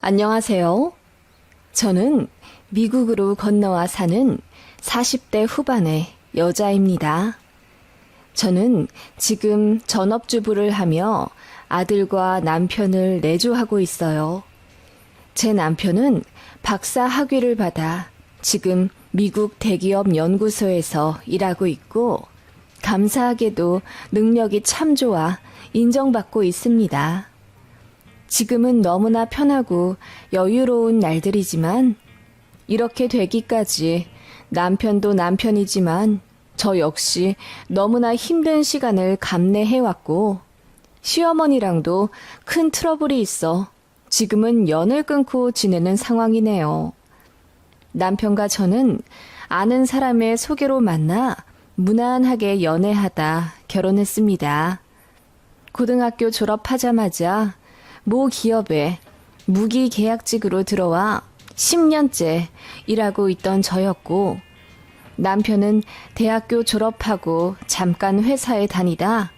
안녕하세요. 저는 미국으로 건너와 사는 40대 후반의 여자입니다. 저는 지금 전업주부를 하며 아들과 남편을 내조하고 있어요. 제 남편은 박사 학위를 받아 지금 미국 대기업 연구소에서 일하고 있고 감사하게도 능력이 참 좋아 인정받고 있습니다. 지금은 너무나 편하고 여유로운 날들이지만 이렇게 되기까지 남편도 남편이지만 저 역시 너무나 힘든 시간을 감내해왔고 시어머니랑도 큰 트러블이 있어 지금은 연을 끊고 지내는 상황이네요. 남편과 저는 아는 사람의 소개로 만나 무난하게 연애하다 결혼했습니다. 고등학교 졸업하자마자 모 기업에 무기계약직으로 들어와 10년째 일하고 있던 저였고 남편은 대학교 졸업하고 잠깐 회사에 다니다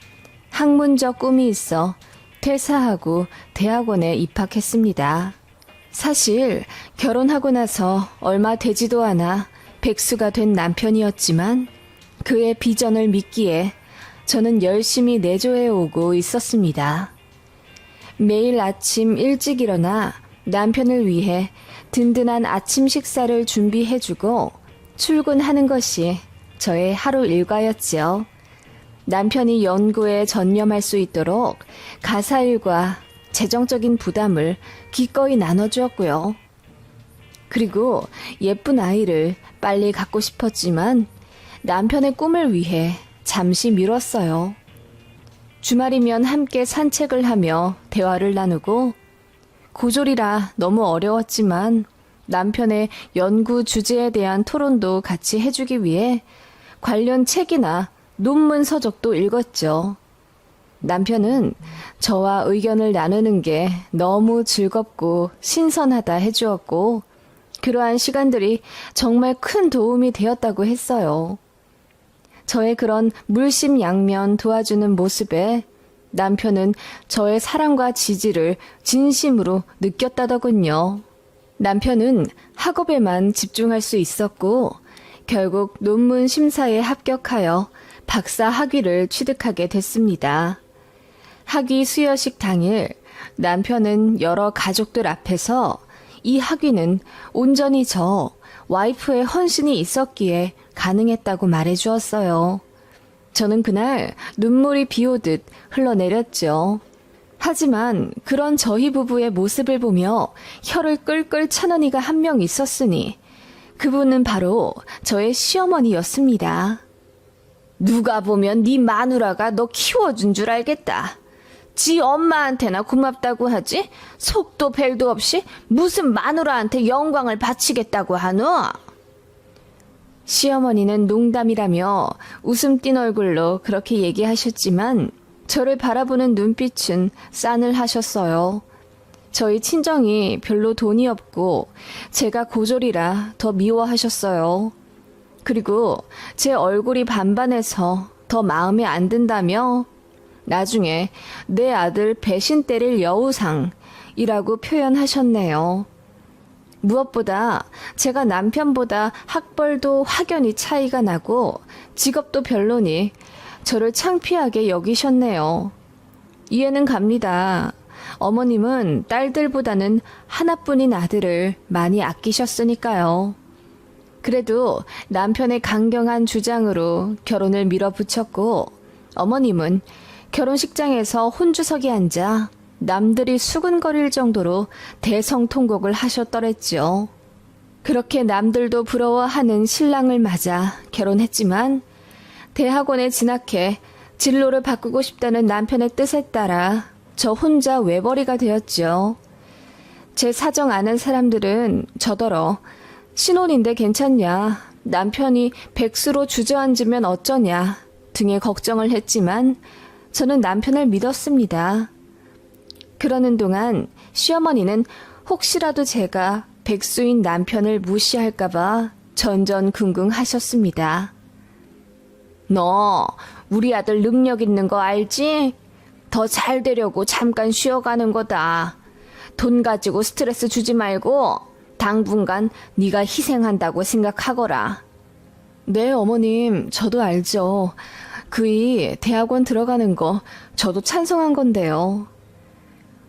학문적 꿈이 있어 퇴사하고 대학원에 입학했습니다. 사실 결혼하고 나서 얼마 되지도 않아 백수가 된 남편이었지만 그의 비전을 믿기에 저는 열심히 내조해 오고 있었습니다. 매일 아침 일찍 일어나 남편을 위해 든든한 아침 식사를 준비해주고 출근하는 것이 저의 하루 일과였지요. 남편이 연구에 전념할 수 있도록 가사일과 재정적인 부담을 기꺼이 나눠주었고요. 그리고 예쁜 아이를 빨리 갖고 싶었지만 남편의 꿈을 위해 잠시 미뤘어요. 주말이면 함께 산책을 하며 대화를 나누고 고졸이라 너무 어려웠지만 남편의 연구 주제에 대한 토론도 같이 해주기 위해 관련 책이나 논문 서적도 읽었죠. 남편은 저와 의견을 나누는 게 너무 즐겁고 신선하다 해주었고 그러한 시간들이 정말 큰 도움이 되었다고 했어요. 저의 그런 물심양면 도와주는 모습에 남편은 저의 사랑과 지지를 진심으로 느꼈다더군요. 남편은 학업에만 집중할 수 있었고 결국 논문 심사에 합격하여 박사 학위를 취득하게 됐습니다. 학위 수여식 당일 남편은 여러 가족들 앞에서 이 학위는 온전히 저 와이프의 헌신이 있었기에 가능했다고 말해주었어요. 저는 그날 눈물이 비오듯 흘러내렸죠. 하지만 그런 저희 부부의 모습을 보며 혀를 끌끌 차는 이가 한 명 있었으니 그분은 바로 저의 시어머니였습니다. 누가 보면 네 마누라가 너 키워준 줄 알겠다. 지 엄마한테나 고맙다고 하지 속도 벨도 없이 무슨 마누라한테 영광을 바치겠다고 하노? 시어머니는 농담이라며 웃음 띤 얼굴로 그렇게 얘기하셨지만 저를 바라보는 눈빛은 싸늘하셨어요. 저희 친정이 별로 돈이 없고 제가 고졸이라 더 미워하셨어요. 그리고 제 얼굴이 반반해서 더 마음에 안 든다며 나중에 내 아들 배신 때릴 여우상이라고 표현하셨네요. 무엇보다 제가 남편보다 학벌도 확연히 차이가 나고 직업도 별로니 저를 창피하게 여기셨네요. 이해는 갑니다. 어머님은 딸들보다는 하나뿐인 아들을 많이 아끼셨으니까요. 그래도 남편의 강경한 주장으로 결혼을 밀어붙였고 어머님은 결혼식장에서 혼주석에 앉아 남들이 수근거릴 정도로 대성통곡을 하셨더랬죠. 그렇게 남들도 부러워하는 신랑을 맞아 결혼했지만 대학원에 진학해 진로를 바꾸고 싶다는 남편의 뜻에 따라 저 혼자 외벌이가 되었죠. 제 사정 아는 사람들은 저더러 신혼인데 괜찮냐, 남편이 백수로 주저앉으면 어쩌냐 등의 걱정을 했지만 저는 남편을 믿었습니다. 그러는 동안 시어머니는 혹시라도 제가 백수인 남편을 무시할까봐 전전긍긍 하셨습니다. 너 우리 아들 능력 있는 거 알지? 더 잘 되려고 잠깐 쉬어가는 거다. 돈 가지고 스트레스 주지 말고 당분간 네가 희생한다고 생각하거라. 네, 어머님, 저도 알죠. 그이 대학원 들어가는 거 저도 찬성한 건데요.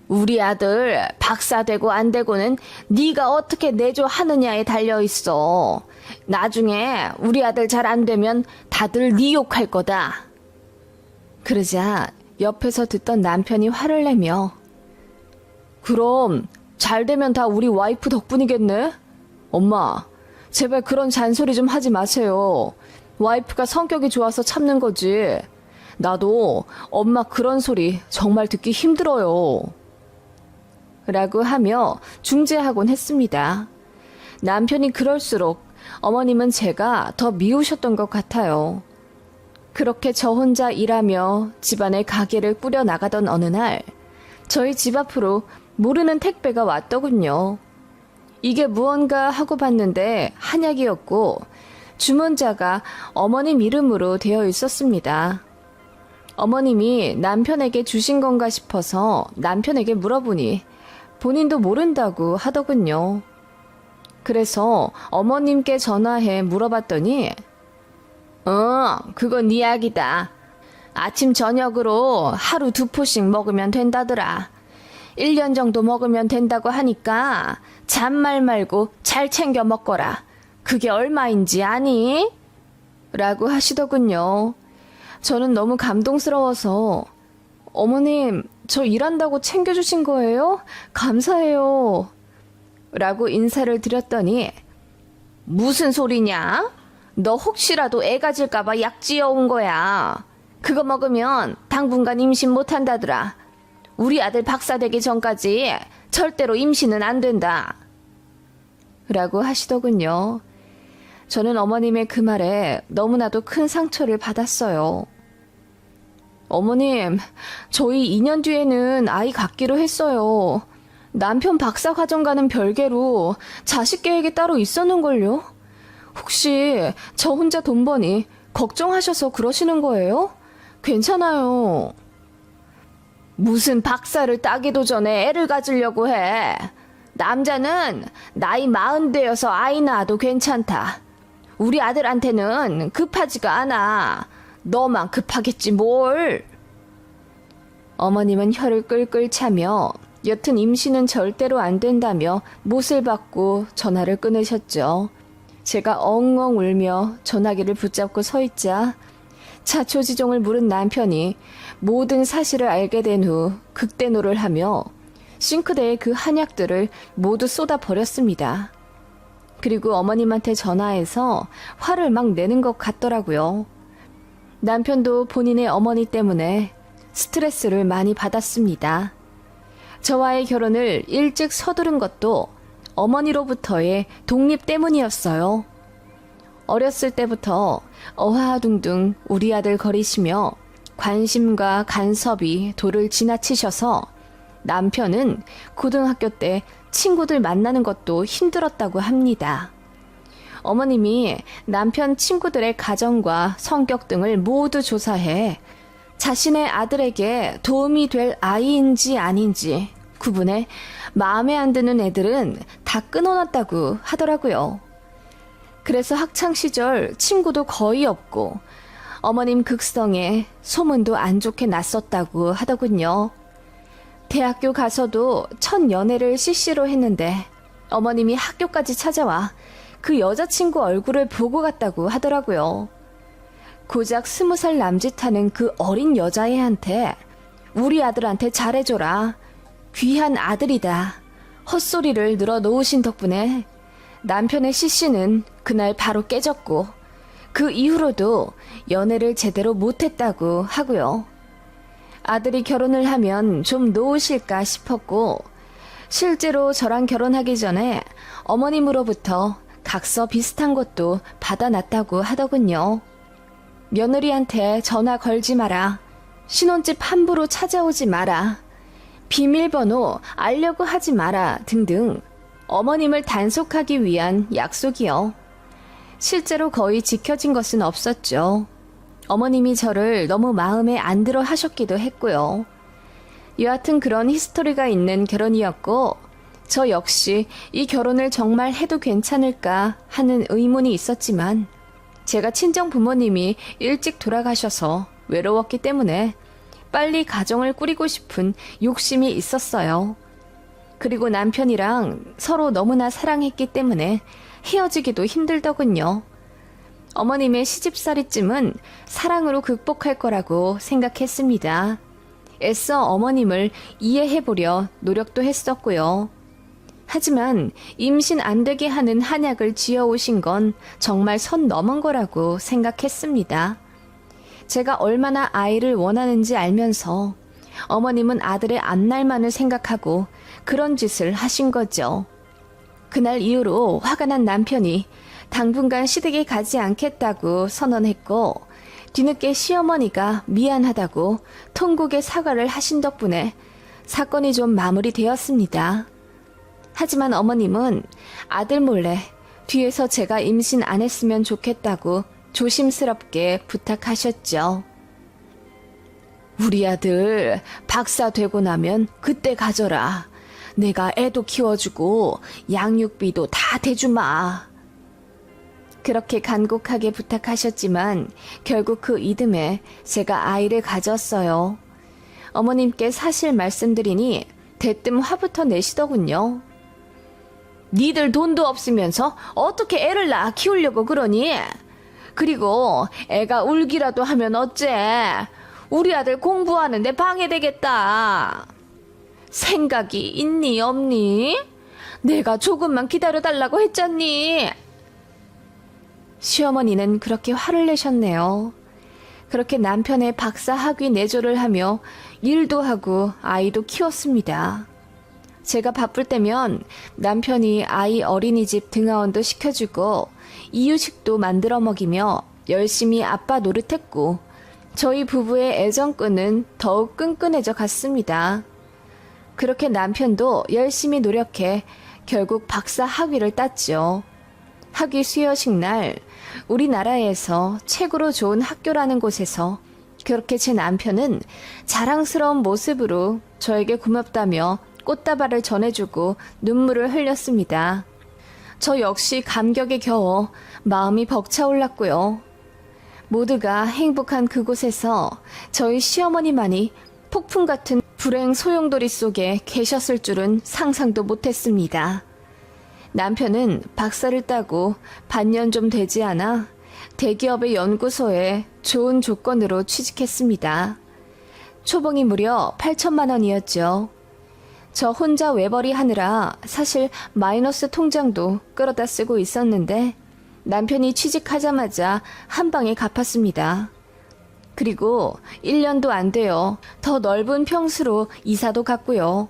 우리 아들 박사 되고 안 되고는 네가 어떻게 내조하느냐에 달려있어. 나중에 우리 아들 잘 안 되면 다들 네 욕할 거다. 그러자 옆에서 듣던 남편이 화를 내며 그럼 잘 되면 다 우리 와이프 덕분이겠네? 엄마, 제발 그런 잔소리 좀 하지 마세요. 와이프가 성격이 좋아서 참는 거지. 나도 엄마 그런 소리 정말 듣기 힘들어요. 라고 하며 중재하곤 했습니다. 남편이 그럴수록 어머님은 제가 더 미우셨던 것 같아요. 그렇게 저 혼자 일하며 집안의 가게를 꾸려나가던 어느 날 저희 집 앞으로 모르는 택배가 왔더군요. 이게 무언가 하고 봤는데 한약이었고 주문자가 어머님 이름으로 되어 있었습니다. 어머님이 남편에게 주신 건가 싶어서 남편에게 물어보니 본인도 모른다고 하더군요. 그래서 어머님께 전화해 물어봤더니 그건 네 약이다. 아침 저녁으로 하루 2포씩 먹으면 된다더라. 1년 정도 먹으면 된다고 하니까 잔말 말고 잘 챙겨 먹거라. 그게 얼마인지 아니? 라고 하시더군요. 저는 너무 감동스러워서 어머님, 저 일한다고 챙겨주신 거예요? 감사해요. 라고 인사를 드렸더니 무슨 소리냐? 너 혹시라도 애 가질까봐 약 지어온 거야. 그거 먹으면 당분간 임신 못한다더라. 우리 아들 박사 되기 전까지 절대로 임신은 안 된다. 라고 하시더군요. 저는 어머님의 그 말에 너무나도 큰 상처를 받았어요. 어머님, 저희 2년 뒤에는 아이 갖기로 했어요. 남편 박사 과정과는 별개로 자식 계획이 따로 있었는걸요? 혹시 저 혼자 돈 버니 걱정하셔서 그러시는 거예요? 괜찮아요. 무슨 박사를 따기도 전에 애를 가지려고 해. 남자는 나이 40 되어서 아이 낳아도 괜찮다. 우리 아들한테는 급하지가 않아. 너만 급하겠지 뭘. 어머님은 혀를 끌끌 차며 여튼 임신은 절대로 안 된다며 못을 받고 전화를 끊으셨죠. 제가 엉엉 울며 전화기를 붙잡고 서 있자 자초지종을 물은 남편이 모든 사실을 알게 된 후 극대노를 하며 싱크대에 그 한약들을 모두 쏟아버렸습니다. 그리고 어머님한테 전화해서 화를 막 내는 것 같더라고요. 남편도 본인의 어머니 때문에 스트레스를 많이 받았습니다. 저와의 결혼을 일찍 서두른 것도 어머니로부터의 독립 때문이었어요. 어렸을 때부터 어하둥둥 우리 아들 거리시며 관심과 간섭이 도를 지나치셔서 남편은 고등학교 때 친구들 만나는 것도 힘들었다고 합니다. 어머님이 남편 친구들의 가정과 성격 등을 모두 조사해 자신의 아들에게 도움이 될 아이인지 아닌지 구분해 마음에 안 드는 애들은 다 끊어놨다고 하더라고요. 그래서 학창시절 친구도 거의 없고 어머님 극성에 소문도 안 좋게 났었다고 하더군요. 대학교 가서도 첫 연애를 CC로 했는데 어머님이 학교까지 찾아와 그 여자친구 얼굴을 보고 갔다고 하더라고요. 고작 20살 남짓하는 그 어린 여자애한테 우리 아들한테 잘해줘라. 귀한 아들이다. 헛소리를 늘어놓으신 덕분에 남편의 CC는 그날 바로 깨졌고 그 이후로도 연애를 제대로 못했다고 하고요. 아들이 결혼을 하면 좀 놓으실까 싶었고 실제로 저랑 결혼하기 전에 어머님으로부터 각서 비슷한 것도 받아놨다고 하더군요. 며느리한테 전화 걸지 마라. 신혼집 함부로 찾아오지 마라. 비밀번호 알려고 하지 마라 등등 어머님을 단속하기 위한 약속이요. 실제로 거의 지켜진 것은 없었죠. 어머님이 저를 너무 마음에 안 들어 하셨기도 했고요. 여하튼 그런 히스토리가 있는 결혼이었고 저 역시 이 결혼을 정말 해도 괜찮을까 하는 의문이 있었지만 제가 친정 부모님이 일찍 돌아가셔서 외로웠기 때문에 빨리 가정을 꾸리고 싶은 욕심이 있었어요. 그리고 남편이랑 서로 너무나 사랑했기 때문에 헤어지기도 힘들더군요. 어머님의 시집살이쯤은 사랑으로 극복할 거라고 생각했습니다. 애써 어머님을 이해해보려 노력도 했었고요. 하지만 임신 안 되게 하는 한약을 지어오신 건 정말 선 넘은 거라고 생각했습니다. 제가 얼마나 아이를 원하는지 알면서 어머님은 아들의 안날만을 생각하고 그런 짓을 하신 거죠. 그날 이후로 화가 난 남편이 당분간 시댁에 가지 않겠다고 선언했고 뒤늦게 시어머니가 미안하다고 통곡의 사과를 하신 덕분에 사건이 좀 마무리되었습니다. 하지만 어머님은 아들 몰래 뒤에서 제가 임신 안 했으면 좋겠다고 조심스럽게 부탁하셨죠. 우리 아들 박사 되고 나면 그때 가져라. 내가 애도 키워주고 양육비도 다 대주마. 그렇게 간곡하게 부탁하셨지만 결국 그 이듬해 제가 아이를 가졌어요. 어머님께 사실 말씀드리니 대뜸 화부터 내시더군요. 니들 돈도 없으면서 어떻게 애를 낳아 키우려고 그러니? 그리고 애가 울기라도 하면 어째? 우리 아들 공부하는데 방해되겠다. 생각이 있니 없니? 내가 조금만 기다려달라고 했잖니. 시어머니는 그렇게 화를 내셨네요. 그렇게 남편의 박사 학위 내조를 하며 일도 하고 아이도 키웠습니다. 제가 바쁠 때면 남편이 아이 어린이집 등하원도 시켜주고 이유식도 만들어 먹이며 열심히 아빠 노릇했고 저희 부부의 애정끈은 더욱 끈끈해져 갔습니다. 그렇게 남편도 열심히 노력해 결국 박사 학위를 땄죠. 학위 수여식 날 우리나라에서 최고로 좋은 학교라는 곳에서 그렇게 제 남편은 자랑스러운 모습으로 저에게 고맙다며 꽃다발을 전해주고 눈물을 흘렸습니다. 저 역시 감격에 겨워 마음이 벅차올랐고요. 모두가 행복한 그곳에서 저희 시어머니만이 폭풍 같은 불행 소용돌이 속에 계셨을 줄은 상상도 못했습니다. 남편은 박사를 따고 반년 좀 되지 않아 대기업의 연구소에 좋은 조건으로 취직했습니다. 초봉이 무려 8천만 원이었죠. 저 혼자 외벌이 하느라 사실 마이너스 통장도 끌어다 쓰고 있었는데 남편이 취직하자마자 한 방에 갚았습니다. 그리고 1년도 안 돼요. 더 넓은 평수로 이사도 갔고요.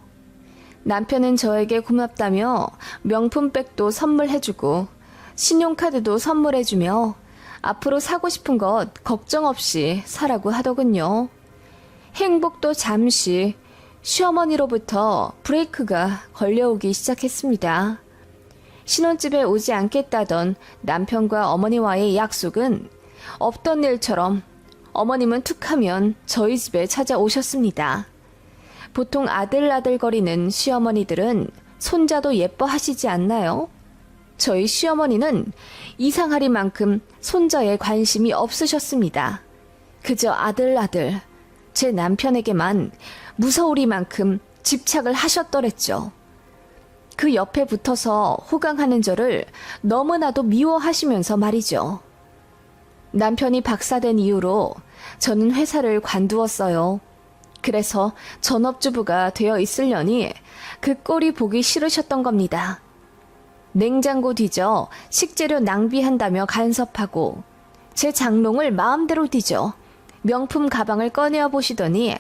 남편은 저에게 고맙다며 명품백도 선물해주고 신용카드도 선물해주며 앞으로 사고 싶은 것 걱정 없이 사라고 하더군요. 행복도 잠시 시어머니로부터 브레이크가 걸려오기 시작했습니다. 신혼집에 오지 않겠다던 남편과 어머니와의 약속은 없던 일처럼 어머님은 툭하면 저희 집에 찾아오셨습니다. 보통 아들아들거리는 시어머니들은 손자도 예뻐하시지 않나요? 저희 시어머니는 이상하리만큼 손자에 관심이 없으셨습니다. 그저 아들 제 남편에게만 무서우리만큼 집착을 하셨더랬죠. 그 옆에 붙어서 호강하는 저를 너무나도 미워하시면서 말이죠. 남편이 박사된 이후로 저는 회사를 관두었어요. 그래서 전업주부가 되어 있으려니 그 꼴이 보기 싫으셨던 겁니다. 냉장고 뒤져 식재료 낭비한다며 간섭하고 제 장롱을 마음대로 뒤져 명품 가방을 꺼내어 보시더니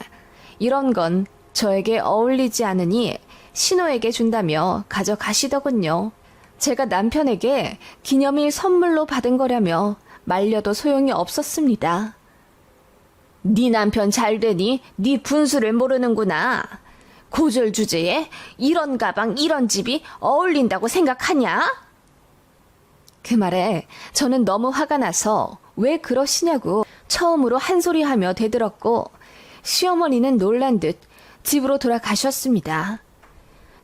이런 건 저에게 어울리지 않으니 신호에게 준다며 가져가시더군요. 제가 남편에게 기념일 선물로 받은 거라며 말려도 소용이 없었습니다. 네 남편 잘되니 네 분수를 모르는구나. 고졸 주제에 이런 가방 이런 집이 어울린다고 생각하냐? 그 말에 저는 너무 화가 나서 왜 그러시냐고 처음으로 한 소리 하며 대들었고 시어머니는 놀란 듯 집으로 돌아가셨습니다.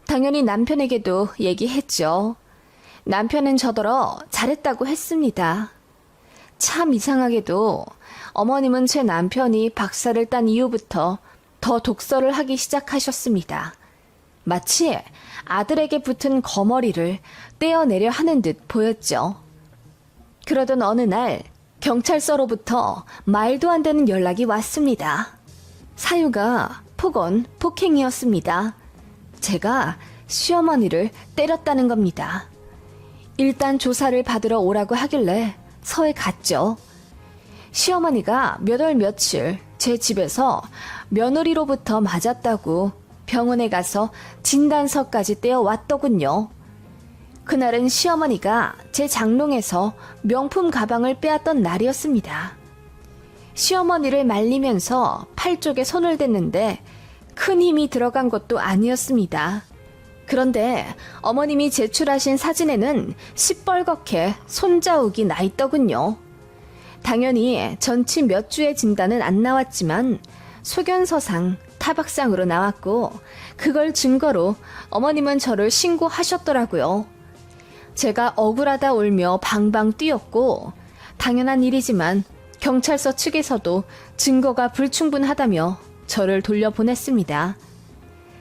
당연히 남편에게도 얘기했죠. 남편은 저더러 잘했다고 했습니다. 참 이상하게도 어머님은 제 남편이 박사를 딴 이후부터 더 독서를 하기 시작하셨습니다. 마치 아들에게 붙은 거머리를 떼어내려 하는 듯 보였죠. 그러던 어느 날 경찰서로부터 말도 안 되는 연락이 왔습니다. 사유가 폭언, 폭행이었습니다. 제가 시어머니를 때렸다는 겁니다. 일단 조사를 받으러 오라고 하길래 서에 갔죠. 시어머니가 몇 월 며칠 제 집에서 며느리로부터 맞았다고 병원에 가서 진단서까지 떼어왔더군요. 그날은 시어머니가 제 장롱에서 명품 가방을 빼앗던 날이었습니다. 시어머니를 말리면서 팔 쪽에 손을 댔는데 큰 힘이 들어간 것도 아니었습니다. 그런데 어머님이 제출하신 사진에는 시뻘겋게 손자욱이 나 있더군요. 당연히 전치 몇 주의 진단은 안 나왔지만 소견서상 타박상으로 나왔고 그걸 증거로 어머님은 저를 신고하셨더라고요. 제가 억울하다 울며 방방 뛰었고 당연한 일이지만 경찰서 측에서도 증거가 불충분하다며 저를 돌려보냈습니다.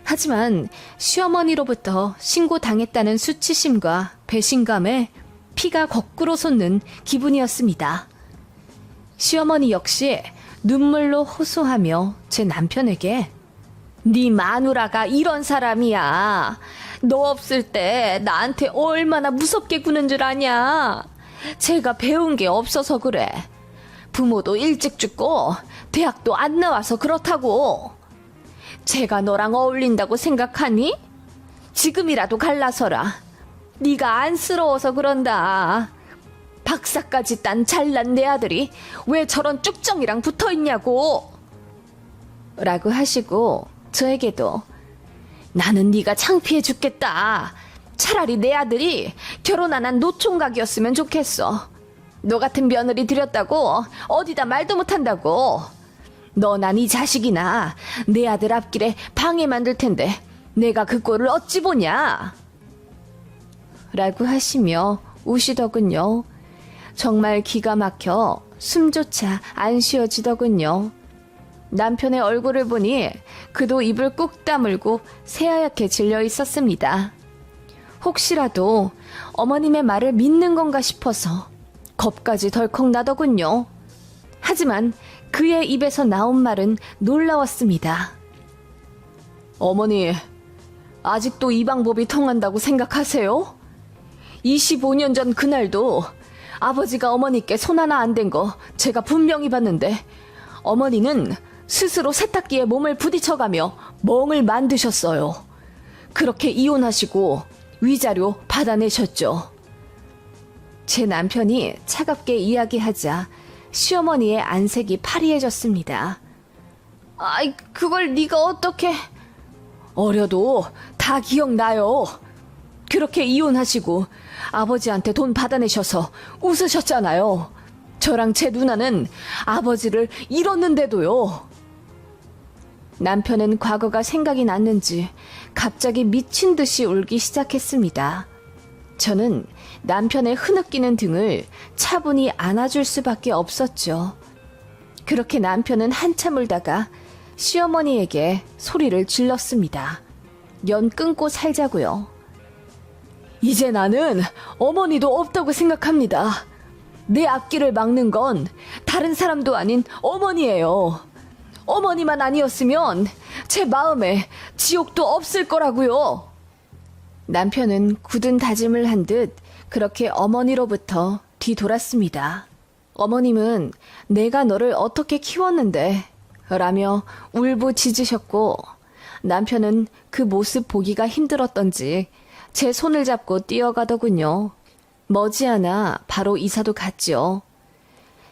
하지만 시어머니로부터 신고당했다는 수치심과 배신감에 피가 거꾸로 솟는 기분이었습니다. 시어머니 역시 눈물로 호소하며 제 남편에게 네 마누라가 이런 사람이야. 너 없을 때 나한테 얼마나 무섭게 구는 줄 아냐. 제가 배운 게 없어서 그래. 부모도 일찍 죽고 대학도 안 나와서 그렇다고. 제가 너랑 어울린다고 생각하니? 지금이라도 갈라서라. 네가 안쓰러워서 그런다. 박사까지 딴 잘난 내 아들이 왜 저런 쭉정이랑 붙어있냐고. 라고 하시고 저에게도 나는 네가 창피해 죽겠다. 차라리 내 아들이 결혼 안 한 노총각이었으면 좋겠어. 너 같은 며느리 들였다고 어디다 말도 못한다고. 너나 네 자식이나 내 아들 앞길에 방해 만들 텐데 내가 그 꼴을 어찌 보냐. 라고 하시며 우시더군요. 정말 기가 막혀 숨조차 안 쉬어지더군요. 남편의 얼굴을 보니 그도 입을 꾹 다물고 새하얗게 질려 있었습니다. 혹시라도 어머님의 말을 믿는 건가 싶어서 겁까지 덜컥 나더군요. 하지만 그의 입에서 나온 말은 놀라웠습니다. 어머니, 아직도 이 방법이 통한다고 생각하세요? 25년 전 그날도 아버지가 어머니께 손 하나 안 댄 거 제가 분명히 봤는데 어머니는 스스로 세탁기에 몸을 부딪혀가며 멍을 만드셨어요. 그렇게 이혼하시고 위자료 받아내셨죠. 제 남편이 차갑게 이야기하자 시어머니의 안색이 파리해졌습니다. 아이, 그걸 네가 어떻게... 어려도 다 기억나요. 그렇게 이혼하시고 아버지한테 돈 받아내셔서 웃으셨잖아요. 저랑 제 누나는 아버지를 잃었는데도요. 남편은 과거가 생각이 났는지 갑자기 미친 듯이 울기 시작했습니다. 저는 남편의 흐느끼는 등을 차분히 안아줄 수밖에 없었죠. 그렇게 남편은 한참 울다가 시어머니에게 소리를 질렀습니다. 연 끊고 살자고요. 이제 나는 어머니도 없다고 생각합니다. 내 앞길을 막는 건 다른 사람도 아닌 어머니예요. 어머니만 아니었으면 제 마음에 지옥도 없을 거라고요. 남편은 굳은 다짐을 한 듯 그렇게 어머니로부터 뒤돌았습니다. 어머님은 내가 너를 어떻게 키웠는데 라며 울부짖으셨고 남편은 그 모습 보기가 힘들었던지 제 손을 잡고 뛰어가더군요. 머지않아 바로 이사도 갔지요.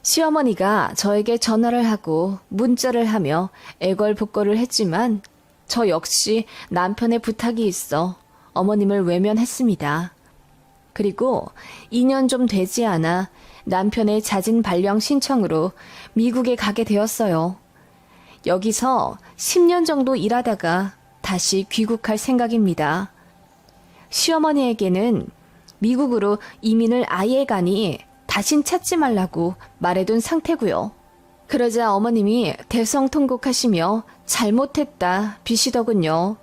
시어머니가 저에게 전화를 하고 문자를 하며 애걸복걸을 했지만 저 역시 남편의 부탁이 있어 어머님을 외면했습니다. 그리고 2년 좀 되지 않아 남편의 자진 발령 신청으로 미국에 가게 되었어요. 여기서 10년 정도 일하다가 다시 귀국할 생각입니다. 시어머니에게는 미국으로 이민을 아예 가니 다신 찾지 말라고 말해둔 상태고요. 그러자 어머님이 대성통곡하시며 잘못했다 비시더군요.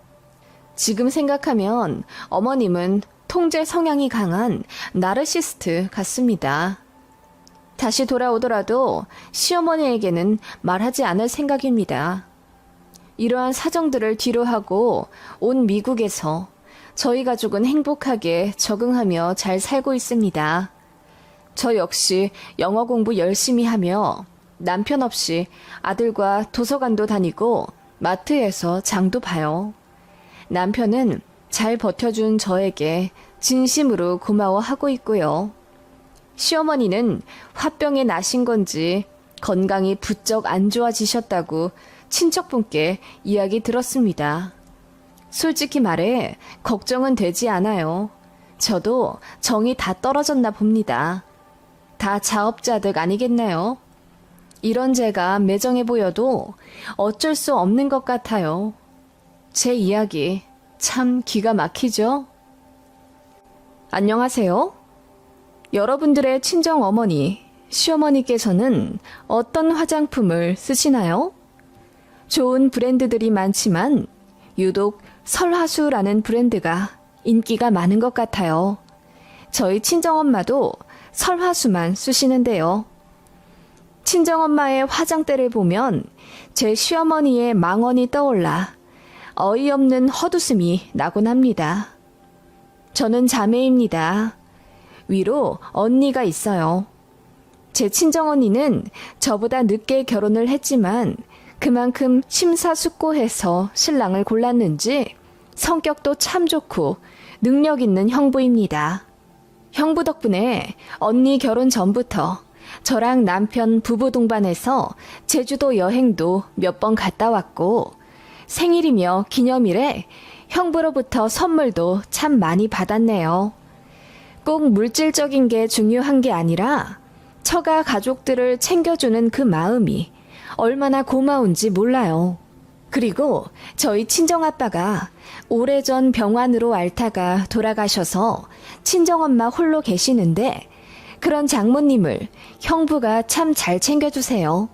지금 생각하면 어머님은 통제 성향이 강한 나르시스트 같습니다. 다시 돌아오더라도 시어머니에게는 말하지 않을 생각입니다. 이러한 사정들을 뒤로하고 온 미국에서 저희 가족은 행복하게 적응하며 잘 살고 있습니다. 저 역시 영어 공부 열심히 하며 남편 없이 아들과 도서관도 다니고 마트에서 장도 봐요. 남편은 잘 버텨준 저에게 진심으로 고마워하고 있고요. 시어머니는 화병에 나신 건지 건강이 부쩍 안 좋아지셨다고 친척분께 이야기 들었습니다. 솔직히 말해 걱정은 되지 않아요. 저도 정이 다 떨어졌나 봅니다. 다 자업자득 아니겠나요? 이런 제가 매정해 보여도 어쩔 수 없는 것 같아요. 제 이야기 참 기가 막히죠? 안녕하세요. 여러분들의 친정 어머니, 시어머니께서는 어떤 화장품을 쓰시나요? 좋은 브랜드들이 많지만 유독 설화수라는 브랜드가 인기가 많은 것 같아요. 저희 친정엄마도 설화수만 쓰시는데요. 친정엄마의 화장대를 보면 제 시어머니의 망언이 떠올라 어이없는 헛웃음이 나곤 합니다. 저는 자매입니다. 위로 언니가 있어요. 제 친정언니는 저보다 늦게 결혼을 했지만 그만큼 심사숙고해서 신랑을 골랐는지 성격도 참 좋고 능력 있는 형부입니다. 형부 덕분에 언니 결혼 전부터 저랑 남편 부부 동반해서 제주도 여행도 몇 번 갔다 왔고 생일이며 기념일에 형부로부터 선물도 참 많이 받았네요. 꼭 물질적인 게 중요한 게 아니라 처가 가족들을 챙겨주는 그 마음이 얼마나 고마운지 몰라요. 그리고 저희 친정아빠가 오래전 병환으로 앓다가 돌아가셔서 친정엄마 홀로 계시는데 그런 장모님을 형부가 참 잘 챙겨주세요.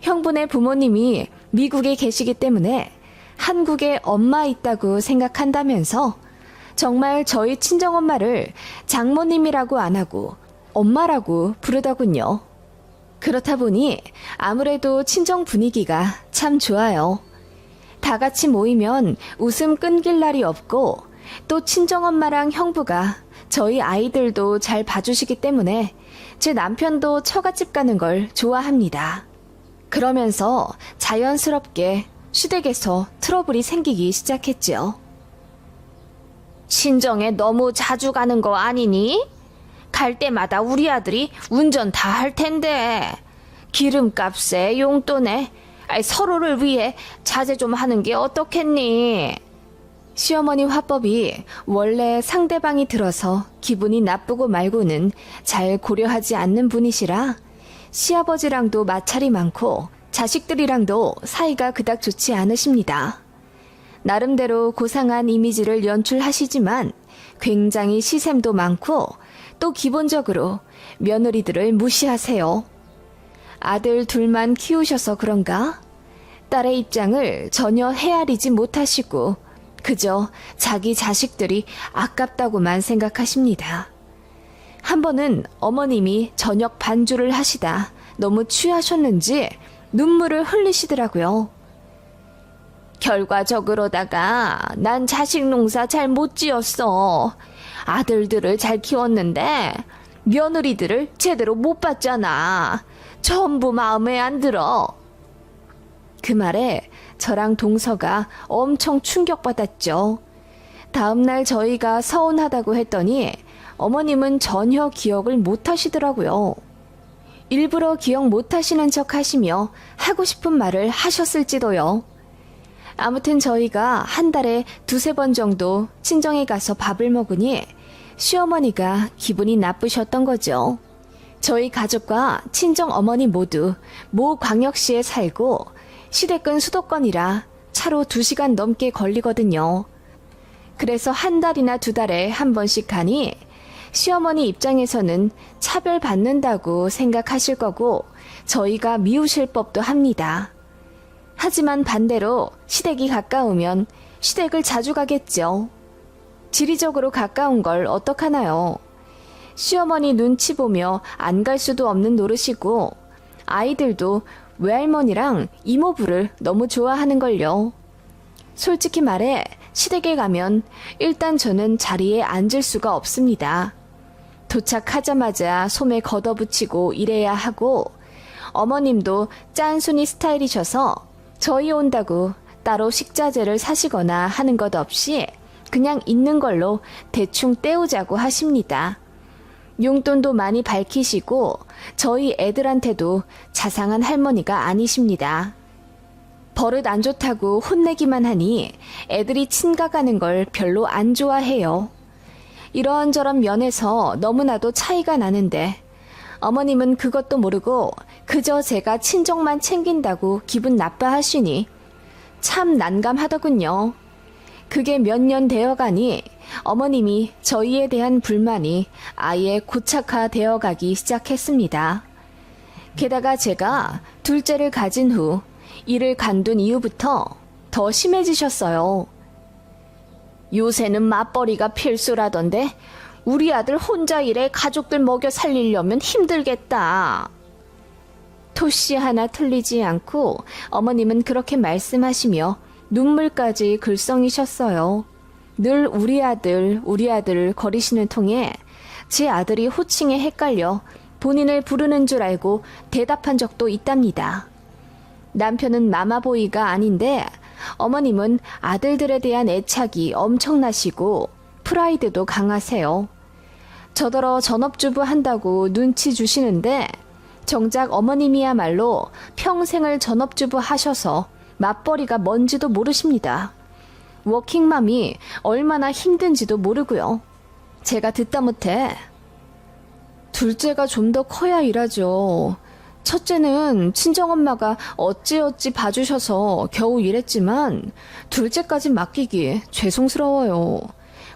형부네 부모님이 미국에 계시기 때문에 한국에 엄마 있다고 생각한다면서 정말 저희 친정엄마를 장모님이라고 안 하고 엄마라고 부르더군요. 그렇다 보니 아무래도 친정 분위기가 참 좋아요. 다 같이 모이면 웃음 끊길 날이 없고 또 친정엄마랑 형부가 저희 아이들도 잘 봐주시기 때문에 제 남편도 처갓집 가는 걸 좋아합니다. 그러면서 자연스럽게 시댁에서 트러블이 생기기 시작했죠. 친정에 너무 자주 가는 거 아니니? 갈 때마다 우리 아들이 운전 다 할 텐데 기름값에 용돈에 서로를 위해 자제 좀 하는 게 어떻겠니? 시어머니 화법이 원래 상대방이 들어서 기분이 나쁘고 말고는 잘 고려하지 않는 분이시라 시아버지랑도 마찰이 많고 자식들이랑도 사이가 그닥 좋지 않으십니다. 나름대로 고상한 이미지를 연출하시지만 굉장히 시샘도 많고 또 기본적으로 며느리들을 무시하세요. 아들 둘만 키우셔서 그런가? 딸의 입장을 전혀 헤아리지 못하시고 그저 자기 자식들이 아깝다고만 생각하십니다. 한 번은 어머님이 저녁 반주를 하시다 너무 취하셨는지 눈물을 흘리시더라고요. 결과적으로다가 난 자식 농사 잘 못 지었어. 아들들을 잘 키웠는데 며느리들을 제대로 못 봤잖아. 전부 마음에 안 들어. 그 말에 저랑 동서가 엄청 충격받았죠. 다음날 저희가 서운하다고 했더니 어머님은 전혀 기억을 못 하시더라고요. 일부러 기억 못 하시는 척 하시며 하고 싶은 말을 하셨을지도요. 아무튼 저희가 한 달에 2-3번 정도 친정에 가서 밥을 먹으니 시어머니가 기분이 나쁘셨던 거죠. 저희 가족과 친정 어머니 모두 모 광역시에 살고 시댁은 수도권이라 차로 2시간 넘게 걸리거든요. 그래서 한 달이나 두 달에 한 번씩 가니 시어머니 입장에서는 차별받는다고 생각하실 거고 저희가 미우실 법도 합니다. 하지만 반대로 시댁이 가까우면 시댁을 자주 가겠죠. 지리적으로 가까운 걸 어떡하나요? 시어머니 눈치 보며 안 갈 수도 없는 노릇이고 아이들도 외할머니랑 이모부를 너무 좋아하는걸요. 솔직히 말해 시댁에 가면 일단 저는 자리에 앉을 수가 없습니다. 도착하자마자 소매 걷어붙이고 일해야 하고 어머님도 짠순이 스타일이셔서 저희 온다고 따로 식자재를 사시거나 하는 것 없이 그냥 있는 걸로 대충 때우자고 하십니다. 용돈도 많이 밝히시고 저희 애들한테도 자상한 할머니가 아니십니다. 버릇 안 좋다고 혼내기만 하니 애들이 친가가는 걸 별로 안 좋아해요. 이런저런 면에서 너무나도 차이가 나는데 어머님은 그것도 모르고 그저 제가 친정만 챙긴다고 기분 나빠하시니 참 난감하더군요. 그게 몇 년 되어가니 어머님이 저희에 대한 불만이 아예 고착화되어 가기 시작했습니다. 게다가 제가 둘째를 가진 후 일을 간둔 이후부터 더 심해지셨어요. 요새는 맞벌이가 필수라던데 우리 아들 혼자 일해 가족들 먹여 살리려면 힘들겠다. 토씨 하나 틀리지 않고 어머님은 그렇게 말씀하시며 눈물까지 글썽이셨어요. 늘 우리 아들 거리시는 통에 제 아들이 호칭에 헷갈려 본인을 부르는 줄 알고 대답한 적도 있답니다. 남편은 마마보이가 아닌데 어머님은 아들들에 대한 애착이 엄청나시고 프라이드도 강하세요. 저더러 전업주부 한다고 눈치 주시는데 정작 어머님이야말로 평생을 전업주부 하셔서 맞벌이가 뭔지도 모르십니다. 워킹맘이 얼마나 힘든지도 모르고요. 제가 듣다 못해 둘째가 좀 더 커야 일하죠. 첫째는 친정엄마가 어찌어찌 봐주셔서 겨우 일했지만 둘째까지 맡기기 죄송스러워요.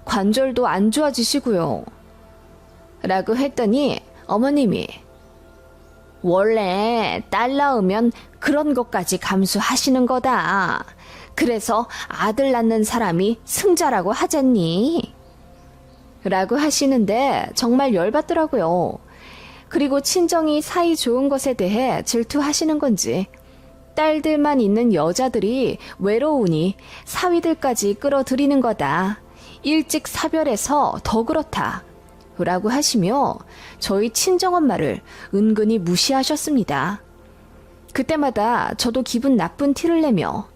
관절도 안 좋아지시고요. 라고 했더니 어머님이 원래 딸 낳으면 그런 것까지 감수하시는 거다. 그래서 아들 낳는 사람이 승자라고 하잖니? 라고 하시는데 정말 열받더라고요. 그리고 친정이 사이 좋은 것에 대해 질투하시는 건지 딸들만 있는 여자들이 외로우니 사위들까지 끌어들이는 거다. 일찍 사별해서 더 그렇다. 라고 하시며 저희 친정엄마를 은근히 무시하셨습니다. 그때마다 저도 기분 나쁜 티를 내며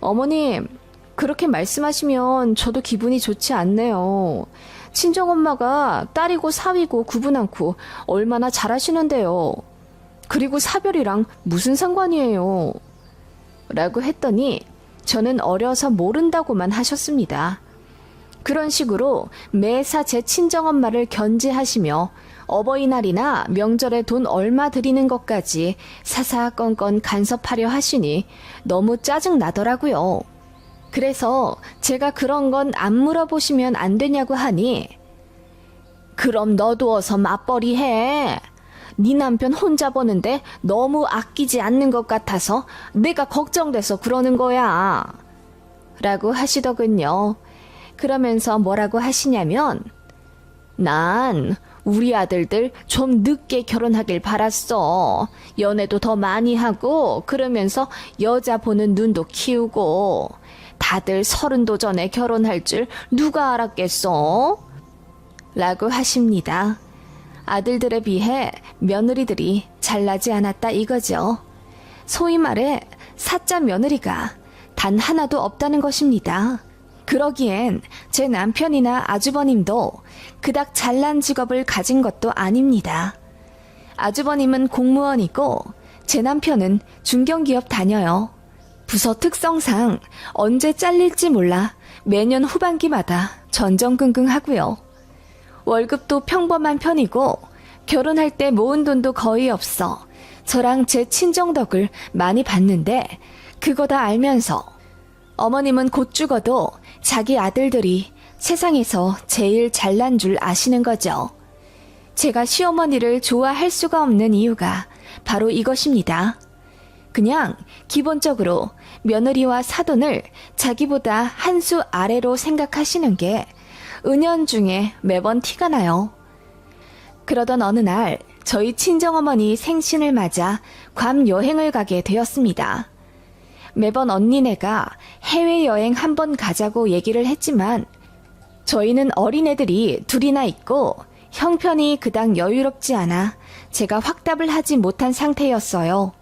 어머님, 그렇게 말씀하시면 저도 기분이 좋지 않네요. 친정엄마가 딸이고 사위고 구분 않고 얼마나 잘하시는데요. 그리고 사별이랑 무슨 상관이에요. 라고 했더니 저는 어려서 모른다고만 하셨습니다. 그런 식으로 매사 제 친정엄마를 견제하시며 어버이날이나 명절에 돈 얼마 드리는 것까지 사사건건 간섭하려 하시니 너무 짜증나더라고요. 그래서 제가 그런 건 안 물어보시면 안 되냐고 하니 그럼 너도 어서 맞벌이 해. 네 남편 혼자 버는데 너무 아끼지 않는 것 같아서 내가 걱정돼서 그러는 거야. 라고 하시더군요. 그러면서 뭐라고 하시냐면 난 우리 아들들 좀 늦게 결혼하길 바랐어. 연애도 더 많이 하고 그러면서 여자 보는 눈도 키우고 다들 30도 전에 결혼할 줄 누가 알았겠어? 라고 하십니다. 아들들에 비해 며느리들이 잘나지 않았다 이거죠. 소위 말해 사짜 며느리가 단 하나도 없다는 것입니다. 그러기엔 제 남편이나 아주버님도 그닥 잘난 직업을 가진 것도 아닙니다. 아주버님은 공무원이고 제 남편은 중견기업 다녀요. 부서 특성상 언제 잘릴지 몰라 매년 후반기마다 전전긍긍하고요. 월급도 평범한 편이고 결혼할 때 모은 돈도 거의 없어 저랑 제 친정 덕을 많이 봤는데 그거 다 알면서 어머님은 곧 죽어도 자기 아들들이 세상에서 제일 잘난 줄 아시는 거죠. 제가 시어머니를 좋아할 수가 없는 이유가 바로 이것입니다. 그냥 기본적으로 며느리와 사돈을 자기보다 한 수 아래로 생각하시는 게 은연중에 매번 티가 나요. 그러던 어느 날 저희 친정어머니 생신을 맞아 괌 여행을 가게 되었습니다. 매번 언니네가 해외여행 한번 가자고 얘기를 했지만 저희는 어린애들이 둘이나 있고 형편이 그닥 여유롭지 않아 제가 확답을 하지 못한 상태였어요.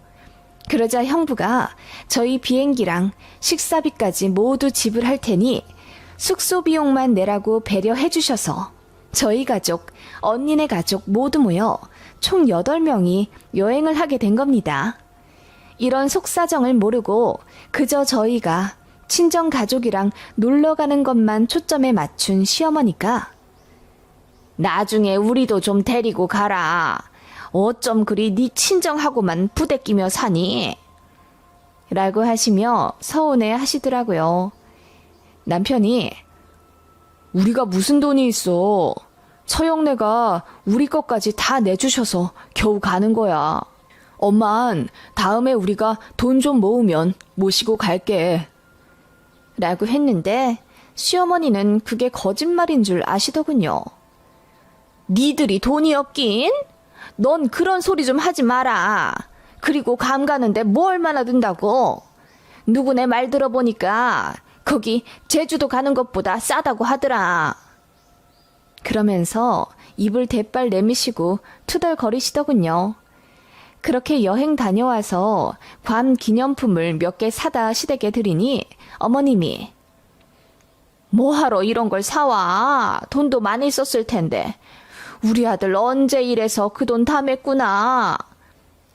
그러자 형부가 저희 비행기랑 식사비까지 모두 지불할 테니 숙소 비용만 내라고 배려해 주셔서 저희 가족, 언니네 가족 모두 모여 총 8명이 여행을 하게 된 겁니다. 이런 속사정을 모르고 그저 저희가 친정 가족이랑 놀러 가는 것만 초점에 맞춘 시어머니가 나중에 우리도 좀 데리고 가라. 어쩜 그리 네 친정하고만 부대끼며 사니? 라고 하시며 서운해 하시더라고요. 남편이 우리가 무슨 돈이 있어. 처형네가 우리 것까지 다 내주셔서 겨우 가는 거야. 엄만 다음에 우리가 돈 좀 모으면 모시고 갈게. 라고 했는데 시어머니는 그게 거짓말인 줄 아시더군요. 니들이 돈이 없긴? 넌 그런 소리 좀 하지 마라. 그리고 감 가는데 뭐 얼마나 든다고? 누구네 말 들어보니까 거기 제주도 가는 것보다 싸다고 하더라. 그러면서 입을 대빨 내미시고 투덜거리시더군요. 그렇게 여행 다녀와서 괌 기념품을 몇 개 사다 시댁에 드리니 어머님이 뭐하러 이런 걸 사와? 돈도 많이 썼을 텐데 우리 아들 언제 이래서 그 돈 다 맸구나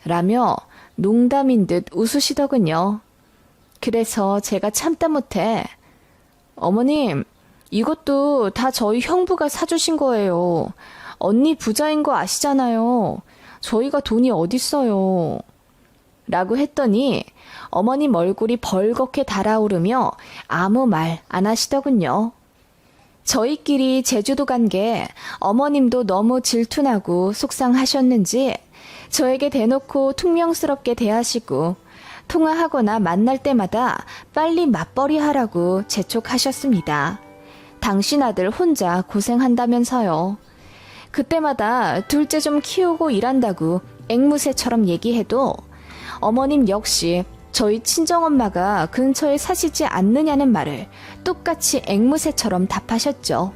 라며 농담인 듯 웃으시더군요. 그래서 제가 참다 못해 어머님 이것도 다 저희 형부가 사주신 거예요. 언니 부자인 거 아시잖아요. 저희가 돈이 어딨어요. 라고 했더니 어머님 얼굴이 벌겋게 달아오르며 아무 말 안 하시더군요. 저희끼리 제주도 간 게 어머님도 너무 질투나고 속상하셨는지 저에게 대놓고 퉁명스럽게 대하시고 통화하거나 만날 때마다 빨리 맞벌이 하라고 재촉하셨습니다. 당신 아들 혼자 고생한다면서요. 그때마다 둘째 좀 키우고 일한다고 앵무새처럼 얘기해도 어머님 역시 저희 친정엄마가 근처에 사시지 않느냐는 말을 똑같이 앵무새처럼 답하셨죠.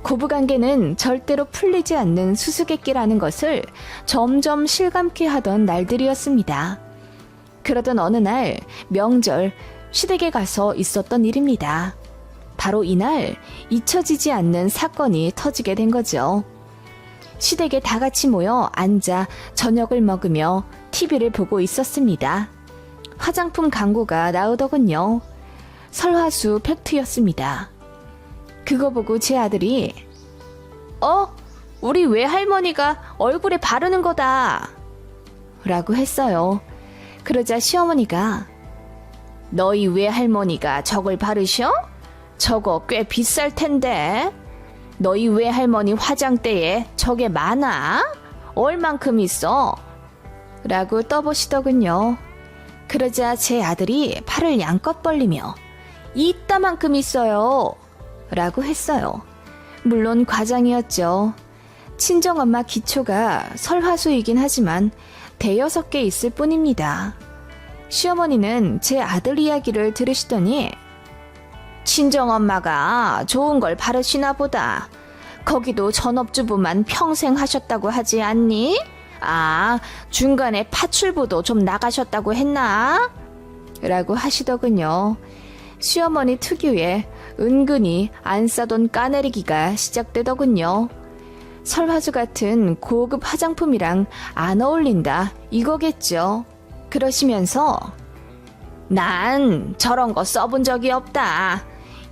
고부관계는 절대로 풀리지 않는 수수께끼라는 것을 점점 실감케 하던 날들이었습니다. 그러던 어느 날 명절 시댁에 가서 있었던 일입니다. 바로 이날 잊혀지지 않는 사건이 터지게 된 거죠. 시댁에 다 같이 모여 앉아 저녁을 먹으며 TV를 보고 있었습니다. 화장품 광고가 나오더군요. 설화수 팩트였습니다. 그거 보고 제 아들이 우리 외할머니가 얼굴에 바르는 거다 라고 했어요. 그러자 시어머니가 너희 외할머니가 저걸 바르셔? 저거 꽤 비쌀 텐데 너희 외할머니 화장대에 저게 많아? 얼만큼 있어? 라고 떠보시더군요. 그러자 제 아들이 팔을 양껏 벌리며 이따만큼 있어요 라고 했어요. 물론 과장이었죠. 친정엄마 기초가 설화수이긴 하지만 대여섯 개 있을 뿐입니다. 시어머니는 제 아들 이야기를 들으시더니 친정엄마가 좋은 걸 바르시나 보다. 거기도 전업주부만 평생 하셨다고 하지 않니? 중간에 파출부도 좀 나가셨다고 했나? 라고 하시더군요. 시어머니 특유의 은근히 안 싸던 까내리기가 시작되더군요. 설화수 같은 고급 화장품이랑 안 어울린다 이거겠죠. 그러시면서 난 저런 거 써본 적이 없다.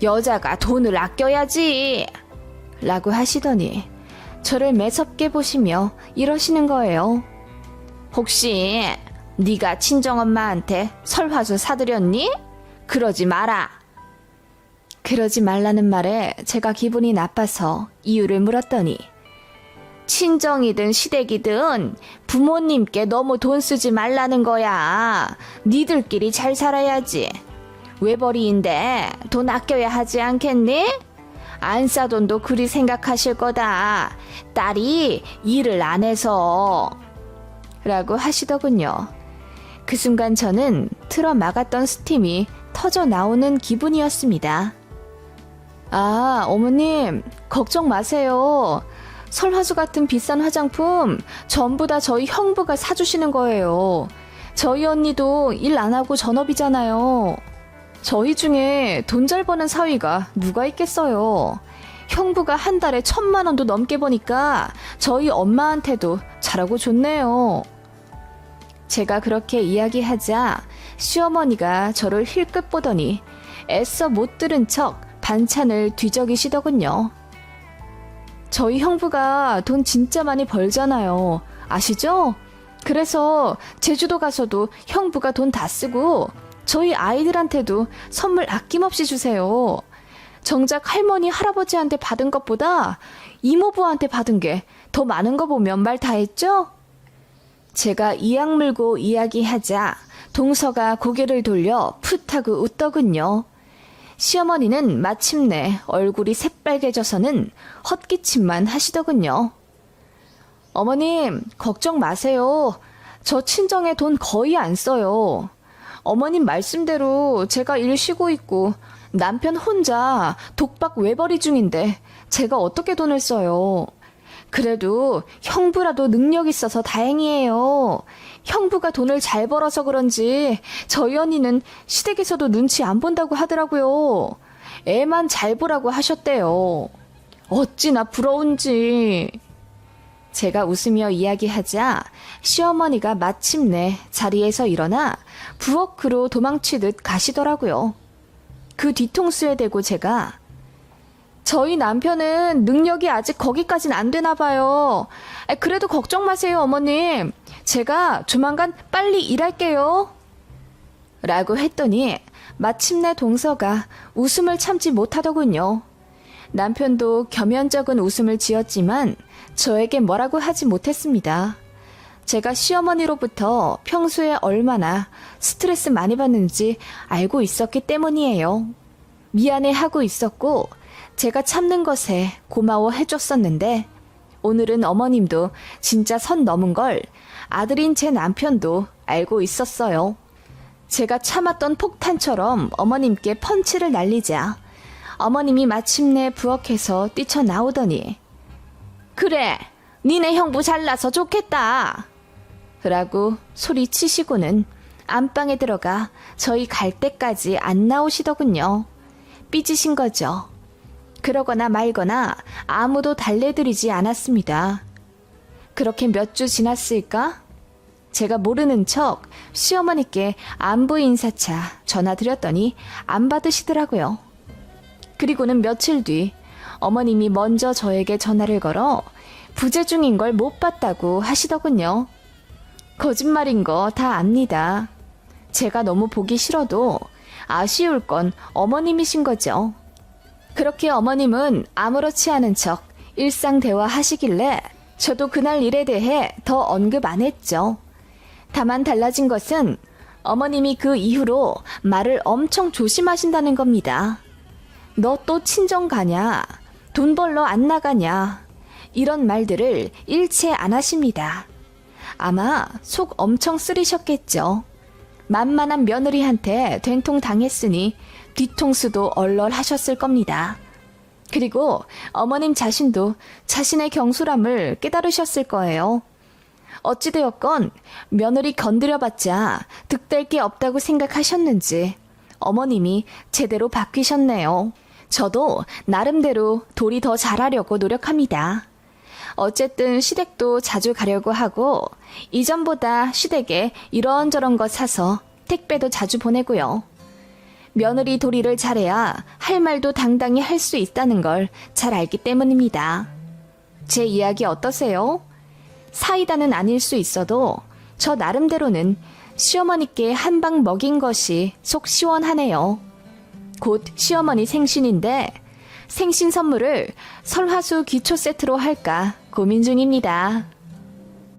여자가 돈을 아껴야지 라고 하시더니 저를 매섭게 보시며 이러시는 거예요. 혹시 네가 친정엄마한테 설화수 사드렸니? 그러지 마라. 그러지 말라는 말에 제가 기분이 나빠서 이유를 물었더니 친정이든 시댁이든 부모님께 너무 돈 쓰지 말라는 거야. 니들끼리 잘 살아야지. 외벌이인데 돈 아껴야 하지 않겠니? 안 싸돈도 그리 생각하실 거다. 딸이 일을 안 해서. 라고 하시더군요. 그 순간 저는 틀어 막았던 스팀이 터져 나오는 기분이었습니다. 아, 어머님, 걱정 마세요. 설화수 같은 비싼 화장품 전부 다 저희 형부가 사주시는 거예요. 저희 언니도 일 안 하고 전업이잖아요. 저희 중에 돈 잘 버는 사위가 누가 있겠어요. 형부가 한 달에 1,000만 원도 넘게 버니까 저희 엄마한테도 잘하고 좋네요. 제가 그렇게 이야기하자 시어머니가 저를 힐끗 보더니 애써 못 들은 척 반찬을 뒤적이시더군요. 저희 형부가 돈 진짜 많이 벌잖아요. 아시죠? 그래서 제주도 가서도 형부가 돈 다 쓰고 저희 아이들한테도 선물 아낌없이 주세요. 정작 할머니, 할아버지한테 받은 것보다 이모부한테 받은 게 더 많은 거 보면 말 다 했죠? 제가 이악 물고 이야기하자 동서가 고개를 돌려 풋하고 웃더군요. 시어머니는 마침내 얼굴이 새빨개져서는 헛기침만 하시더군요. 어머님, 걱정 마세요. 저 친정에 돈 거의 안 써요. 어머님 말씀대로 제가 일 쉬고 있고 남편 혼자 독박 외벌이 중인데 제가 어떻게 돈을 써요. 그래도 형부라도 능력 있어서 다행이에요. 형부가 돈을 잘 벌어서 그런지 저희 언니는 시댁에서도 눈치 안 본다고 하더라고요. 애만 잘 보라고 하셨대요. 어찌나 부러운지. 제가 웃으며 이야기하자 시어머니가 마침내 자리에서 일어나 부엌으로 도망치듯 가시더라고요. 그 뒤통수에 대고 제가 저희 남편은 능력이 아직 거기까진 안 되나 봐요. 그래도 걱정 마세요, 어머님. 제가 조만간 빨리 일할게요. 라고 했더니 마침내 동서가 웃음을 참지 못하더군요. 남편도 겸연쩍은 웃음을 지었지만 저에게 뭐라고 하지 못했습니다. 제가 시어머니로부터 평소에 얼마나 스트레스 많이 받는지 알고 있었기 때문이에요. 미안해하고 있었고 제가 참는 것에 고마워해줬었는데 오늘은 어머님도 진짜 선 넘은 걸 아들인 제 남편도 알고 있었어요. 제가 참았던 폭탄처럼 어머님께 펀치를 날리자 어머님이 마침내 부엌에서 뛰쳐나오더니 그래, 니네 형부 잘나서 좋겠다. 라고 소리치시고는 안방에 들어가 저희 갈 때까지 안 나오시더군요. 삐지신 거죠. 그러거나 말거나 아무도 달래드리지 않았습니다. 그렇게 몇 주 지났을까? 제가 모르는 척 시어머니께 안부 인사차 전화드렸더니 안 받으시더라고요. 그리고는 며칠 뒤 어머님이 먼저 저에게 전화를 걸어 부재 중인 걸 못 봤다고 하시더군요. 거짓말인 거 다 압니다. 제가 너무 보기 싫어도 아쉬울 건 어머님이신 거죠. 그렇게 어머님은 아무렇지 않은 척 일상 대화하시길래 저도 그날 일에 대해 더 언급 안 했죠. 다만 달라진 것은 어머님이 그 이후로 말을 엄청 조심하신다는 겁니다. 너 또 친정 가냐? 돈 벌러 안 나가냐? 이런 말들을 일체 안 하십니다. 아마 속 엄청 쓰리셨겠죠. 만만한 며느리한테 된통 당했으니 뒤통수도 얼얼하셨을 겁니다. 그리고 어머님 자신도 자신의 경솔함을 깨달으셨을 거예요. 어찌되었건 며느리 건드려봤자 득될 게 없다고 생각하셨는지 어머님이 제대로 바뀌셨네요. 저도 나름대로 돌이 더 잘하려고 노력합니다. 어쨌든 시댁도 자주 가려고 하고 이전보다 시댁에 이런저런 거 사서 택배도 자주 보내고요. 며느리 도리를 잘해야 할 말도 당당히 할 수 있다는 걸 잘 알기 때문입니다. 제 이야기 어떠세요? 사이다는 아닐 수 있어도 저 나름대로는 시어머니께 한 방 먹인 것이 속 시원하네요. 곧 시어머니 생신인데 생신 선물을 설화수 기초 세트로 할까 고민 중입니다.